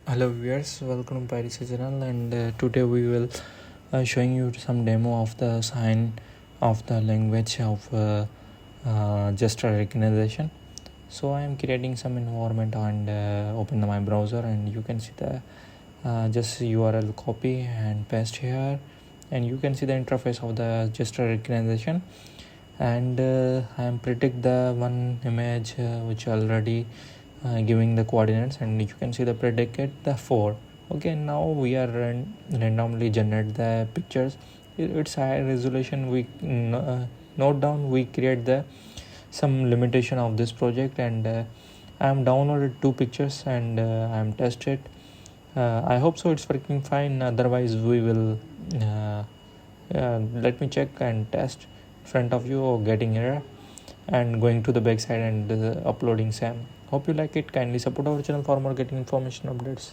Hello viewers, welcome to Pyresearch channel, and today we will showing you some demo of the sign of the language of gesture recognition. So I am creating some environment and open my browser, and you can see the just URL copy and paste here, and you can see the interface of the gesture recognition. And I am predict the one image which already giving the coordinates, and you can see the predicate the 4. Okay, now we are randomly generate the pictures. It's high resolution. We note down, we create the some limitation of this project, and I am downloaded 2 pictures, and I am tested. I hope so it's working fine, otherwise we will let me check and test front of you or getting error and going to the backside and uploading SAM. Hope you like it. Kindly support our channel for more getting information updates.